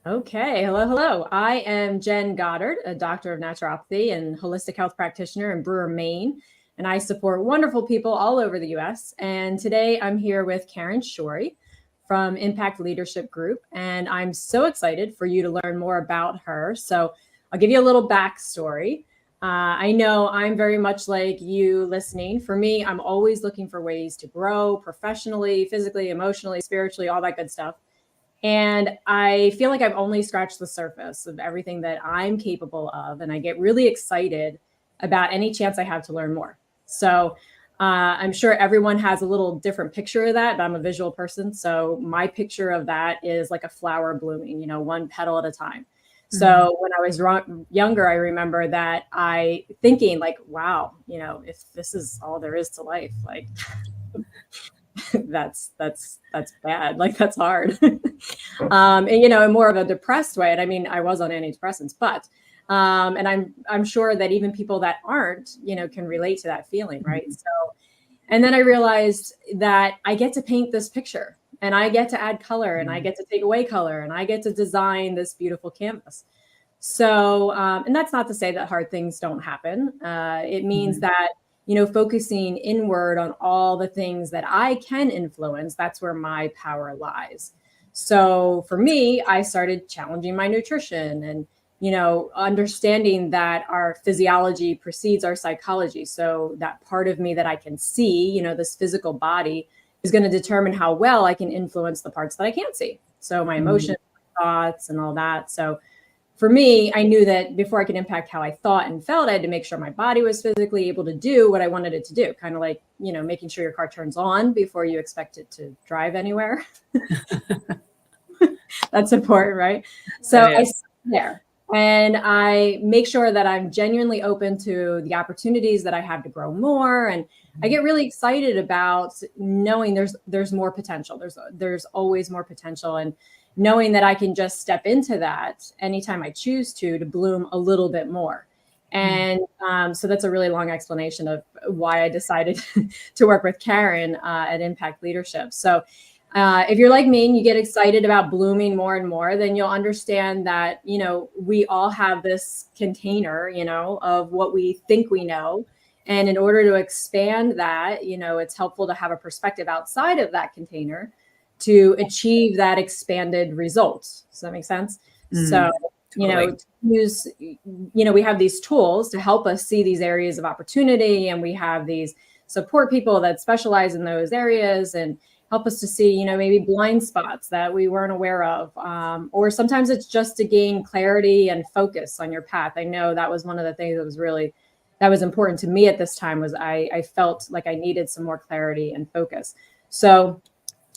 Okay, hello, hello. I am Jen Goddard, a doctor of naturopathy and holistic health practitioner in Brewer, Maine, and I support wonderful people all over the US. And today I'm here with Karen Shorey from Impact Leadership Group, and I'm so excited for you to learn more about her. So I'll give you a little backstory. I know I'm very much like you listening. For me, I'm always looking for ways to grow professionally, physically, emotionally, spiritually, all that good stuff. And I feel like I've only scratched the surface of everything that I'm capable of. And I get really excited about any chance I have to learn more. So I'm sure everyone has a little different picture of that, but I'm a visual person. So my picture of that is like a flower blooming, one petal at a time. So when I was younger, I remember that I thinking like, wow, if this is all there is to life, like that's bad. Like that's hard. And in more of a depressed way. And I mean, I was on antidepressants, but and I'm sure that even people that aren't, can relate to that feeling, right? So, and then I realized that I get to paint this picture, and I get to add color, and I get to take away color, and I get to design this beautiful canvas. So, and that's not to say that hard things don't happen. It means that focusing inward on all the things that I can influence, that's where my power lies. So for me, I started challenging my nutrition and, understanding that our physiology precedes our psychology. So that part of me that I can see, this physical body is going to determine how well I can influence the parts that I can't see. So my emotions, my thoughts, and all that. So for me, I knew that before I could impact how I thought and felt, I had to make sure my body was physically able to do what I wanted it to do. Kind of like, making sure your car turns on before you expect it to drive anywhere. That's important, right? So I sit there and I make sure that I'm genuinely open to the opportunities that I have to grow more. And I get really excited about knowing there's more potential. There's always more potential. And knowing that I can just step into that anytime I choose to bloom a little bit more. And so that's a really long explanation of why I decided to work with Karen at Impact Leadership. So if you're like me and you get excited about blooming more and more, then you'll understand that, we all have this container, of what we think we know. And in order to expand that, it's helpful to have a perspective outside of that container to achieve that expanded result. Does that make sense? So, totally. We have these tools to help us see these areas of opportunity, and we have these support people that specialize in those areas and help us to see, maybe blind spots that we weren't aware of. Or sometimes it's just to gain clarity and focus on your path. I know that was one of the things that was important to me at this time was I felt like I needed some more clarity and focus. So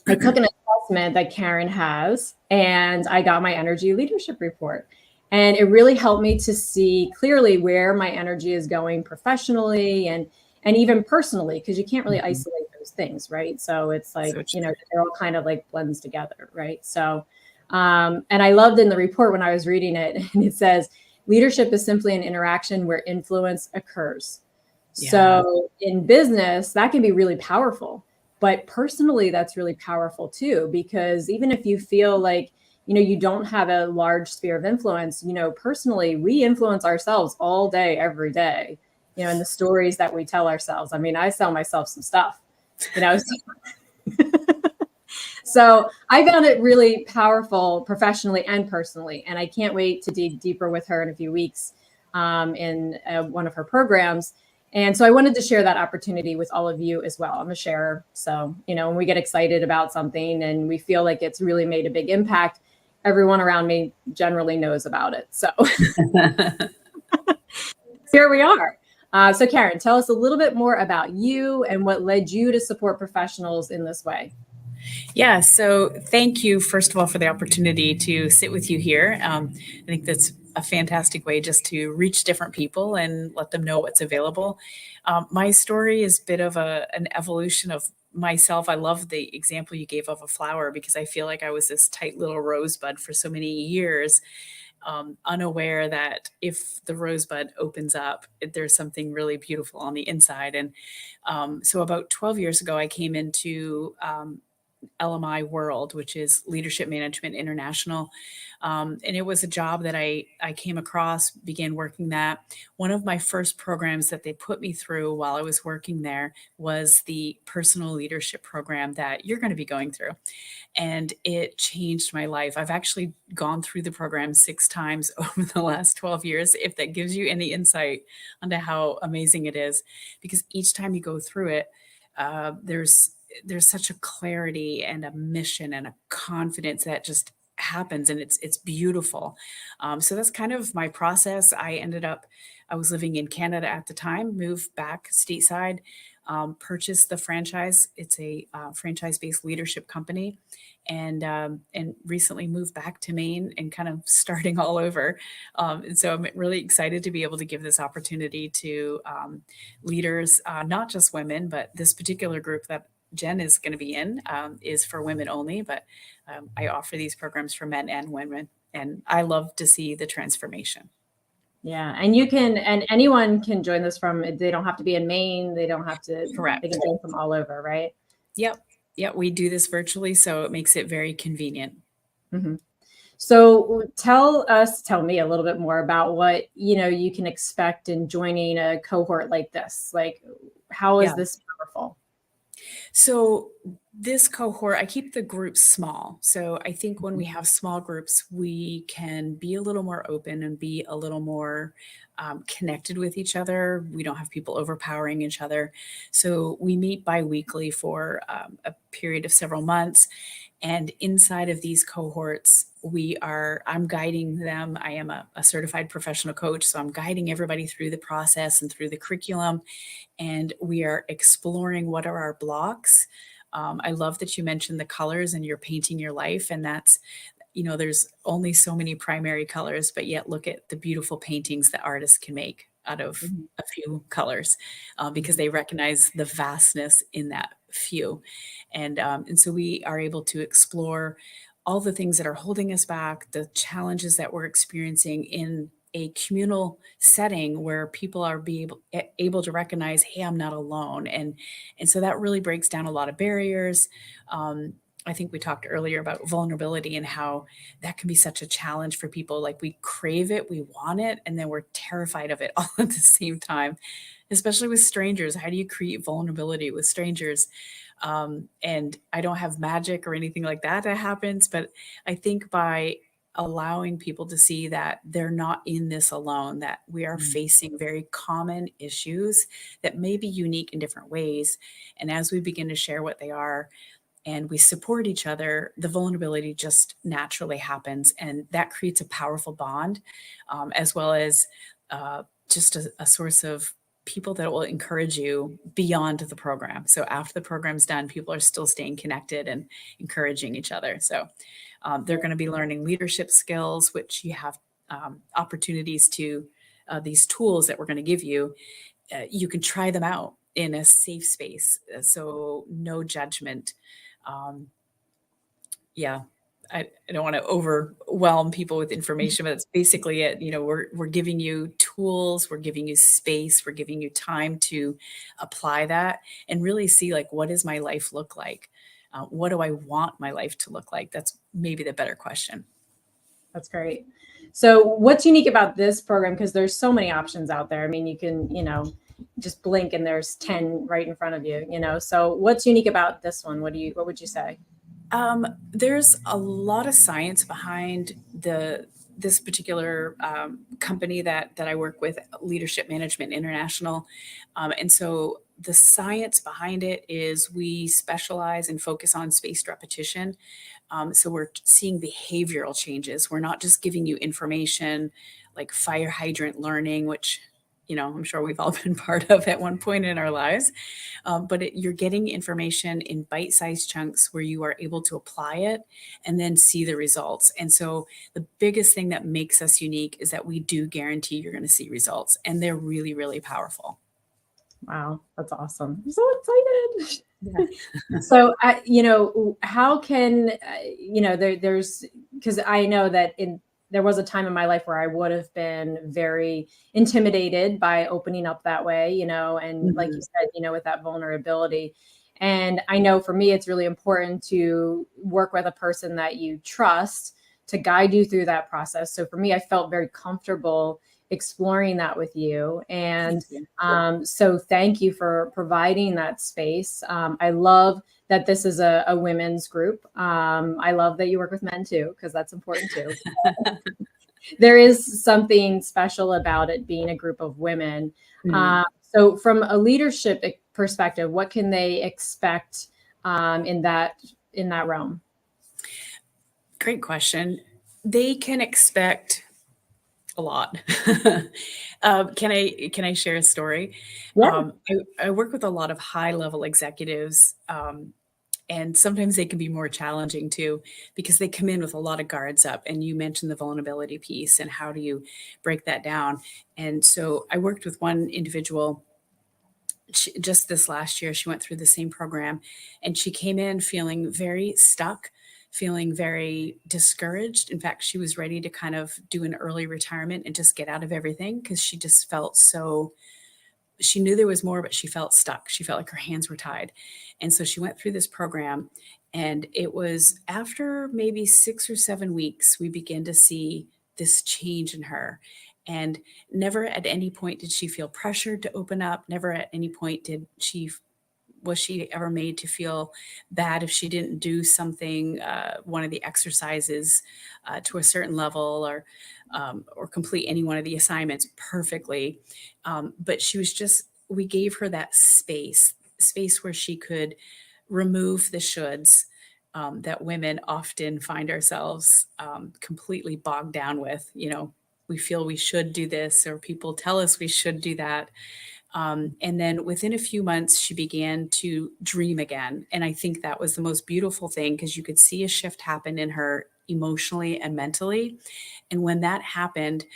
I took an assessment that Karen has, and I got my energy leadership report. And it really helped me to see clearly where my energy is going professionally and even personally, because you can't really isolate those things, right? So it's like, they're all kind of like blends together, right? So, and I loved in the report when I was reading it, and it says, leadership is simply an interaction where influence occurs. Yeah. So in business, that can be really powerful. But personally, that's really powerful too, because even if you feel like, you don't have a large sphere of influence, personally, we influence ourselves all day, every day, in the stories that we tell ourselves. I mean, I sell myself some stuff, So I found it really powerful professionally and personally. And I can't wait to dig deeper with her in a few weeks in one of her programs. And so I wanted to share that opportunity with all of you as well. I'm a sharer. So, when we get excited about something and we feel like it's really made a big impact, everyone around me generally knows about it. So here we are. So Karen, tell us a little bit more about you and what led you to support professionals in this way. Yeah, so thank you, first of all, for the opportunity to sit with you here. I think that's a fantastic way just to reach different people and let them know what's available. My story is a bit of an evolution of myself. I love the example you gave of a flower because I feel like I was this tight little rosebud for so many years, unaware that if the rosebud opens up, there's something really beautiful on the inside. And so about 12 years ago, I came into LMI World, which is Leadership Management International. And it was a job that I came across, began working that. One of my first programs that they put me through while I was working there was the personal leadership program that you're going to be going through. And it changed my life. I've actually gone through the program 6 times over the last 12 years, if that gives you any insight onto how amazing it is. Because each time you go through it, there's such a clarity and a mission and a confidence that just happens, and it's beautiful. So that's kind of my process. I was living in Canada at the time, moved back stateside, purchased the franchise. It's a franchise-based leadership company, and recently moved back to Maine and kind of starting all over. And so I'm really excited to be able to give this opportunity to leaders, not just women, but this particular group that Jen is going to be in is for women only, but I offer these programs for men and women, and I love to see the transformation. Yeah. And anyone can join this they don't have to be in Maine. Correct. They can join from all over, right? Yep. Yep. We do this virtually, so it makes it very convenient. Mm-hmm. So tell me a little bit more about what, you can expect in joining a cohort like this. Like, how is this powerful? So this cohort, I keep the groups small. So I think when we have small groups, we can be a little more open and be a little more connected with each other. We don't have people overpowering each other. So we meet bi-weekly for a period of several months. And inside of these cohorts, I'm guiding them. I am a certified professional coach. So I'm guiding everybody through the process and through the curriculum. And we are exploring what are our blocks. I love that you mentioned the colors and you're painting your life. And that's, there's only so many primary colors, but yet look at the beautiful paintings that artists can make out of a few colors because they recognize the vastness in that few. And so we are able to explore all the things that are holding us back, the challenges that we're experiencing in a communal setting where people are able to recognize, hey, I'm not alone. And so that really breaks down a lot of barriers. I think we talked earlier about vulnerability and how that can be such a challenge for people. Like we crave it, we want it, and then we're terrified of it all at the same time, especially with strangers. How do you create vulnerability with strangers? And I don't have magic or anything like that happens, but I think by allowing people to see that they're not in this alone, that we are facing very common issues that may be unique in different ways. And as we begin to share what they are and we support each other, the vulnerability just naturally happens. And that creates a powerful bond, as well as just a source of people that will encourage you beyond the program. So after the program's done, people are still staying connected and encouraging each other. So they're going to be learning leadership skills, which you have opportunities to these tools that we're going to give you. You can try them out in a safe space. So no judgment. I don't want to overwhelm people with information, but that's basically it. We're giving you tools, we're giving you space, we're giving you time to apply that and really see, like, what does my life look like? What do I want my life to look like? That's maybe the better question. That's great. So what's unique about this program? Because there's so many options out there. I mean, you can, just blink and there's 10 right in front of you, so what's unique about this one? What would you say? There's a lot of science behind this particular company that I work with, Leadership Management International. And so the science behind it is we specialize and focus on spaced repetition. So we're seeing behavioral changes. We're not just giving you information like fire hydrant learning, which I'm sure we've all been part of at one point in our lives. But you're getting information in bite-sized chunks where you are able to apply it and then see the results. And so the biggest thing that makes us unique is that we do guarantee you're going to see results, and they're really, really powerful. Wow, that's awesome. I'm so excited. Yeah. So, how can, there's, because I know that there was a time in my life where I would have been very intimidated by opening up that way, and like you said, with that vulnerability. And I know for me, it's really important to work with a person that you trust to guide you through that process. So for me, I felt very comfortable exploring that with you. And so thank you for providing that space. I love that this is a women's group. I love that you work with men too, because that's important too. There is something special about it being a group of women. So from a leadership perspective, what can they expect in that realm? Great question. They can expect a lot. Can I share a story? Yeah. I work with a lot of high level executives, and sometimes they can be more challenging too, because they come in with a lot of guards up. And you mentioned the vulnerability piece, and how do you break that down? And so I worked with one individual. Just this last year, she went through the same program, and she came in feeling very stuck, feeling very discouraged. In fact, she was ready to kind of do an early retirement and just get out of everything, because she just felt so, she knew there was more, but she felt stuck. She felt like her hands were tied. And so she went through this program, and it was after maybe 6 or 7 weeks, we began to see this change in her. And never at any point did she feel pressured to open up. Never at any point was she ever made to feel bad if she didn't do something, one of the exercises to a certain level, or complete any one of the assignments perfectly. But she was just, we gave her that space where she could remove the shoulds that women often find ourselves completely bogged down with. We feel we should do this, or people tell us we should do that. And then within a few months, she began to dream again. And I think that was the most beautiful thing, because you could see a shift happen in her emotionally and mentally. And when that happened,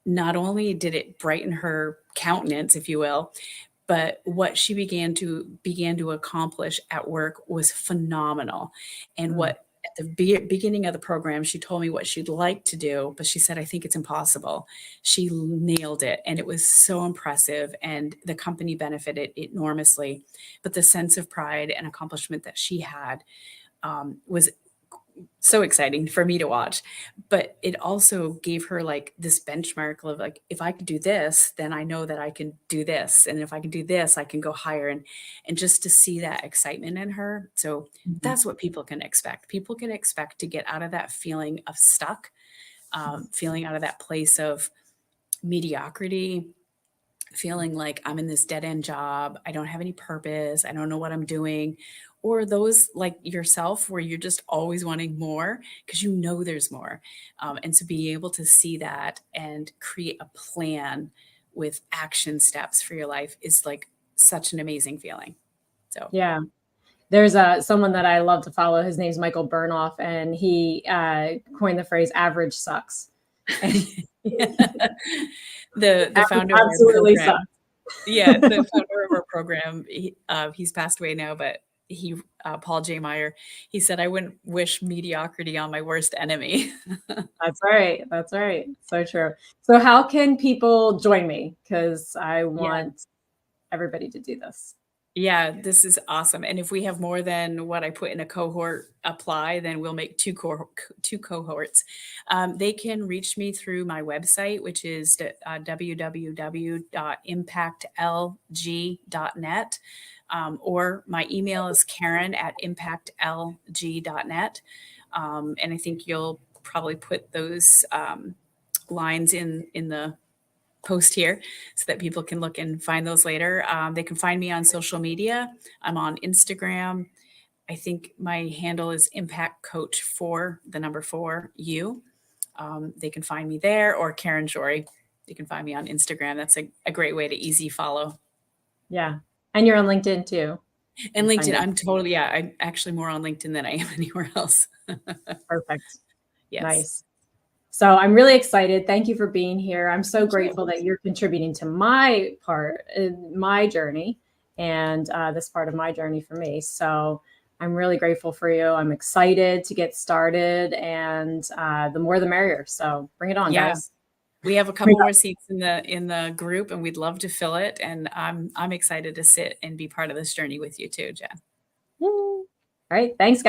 not only did it brighten her countenance, if you will, but what she began to accomplish at work was phenomenal. And what at the beginning of the program, she told me what she'd like to do, but she said, I think it's impossible. She nailed it. And it was so impressive. And the company benefited enormously. But the sense of pride and accomplishment that she had was so exciting for me to watch. But it also gave her like this benchmark of like, if I could do this, then I know that I can do this. And if I can do this, I can go higher. And just to see that excitement in her. So that's what people can expect. People can expect to get out of that feeling of stuck, feeling out of that place of mediocrity, feeling like I'm in this dead end job. I don't have any purpose. I don't know what I'm doing. Or those like yourself, where you're just always wanting more because you know there's more. And to be able to see that and create a plan with action steps for your life is like such an amazing feeling. So, Yeah. There's someone that I love to follow. His name's Michael Burnoff, and he coined the phrase "average sucks." the founder of our Absolutely program. sucks. Yeah, the founder of our program, he's passed away now, but Paul J. Meyer, he said, I wouldn't wish mediocrity on my worst enemy. That's right. That's right. So true. So how can people join me? Because I want everybody to do this. Yeah, this is awesome. And if we have more than what I put in a cohort apply, then we'll make two cohorts. They can reach me through my website, which is www.impactlg.net. Or my email is karen@impactlg.net. And I think you'll probably put those lines in the post here so that people can look and find those later. They can find me on social media. I'm on Instagram. I think my handle is Impact Coach 4, the number 4U. They can find me there, or Karen Shorey. You can find me on Instagram. That's a great way to easy follow. Yeah. And you're on LinkedIn too. And LinkedIn, I'm actually more on LinkedIn than I am anywhere else. Perfect. Yes. Nice. So I'm really excited. Thank you for being here. I'm so grateful that you're contributing to my part in my journey, and this part of my journey for me. So I'm really grateful for you. I'm excited to get started, and the more the merrier. So bring it on, guys. We have a couple more seats in the group, and we'd love to fill it. And I'm excited to sit and be part of this journey with you too, Jen. All right. Thanks, guys.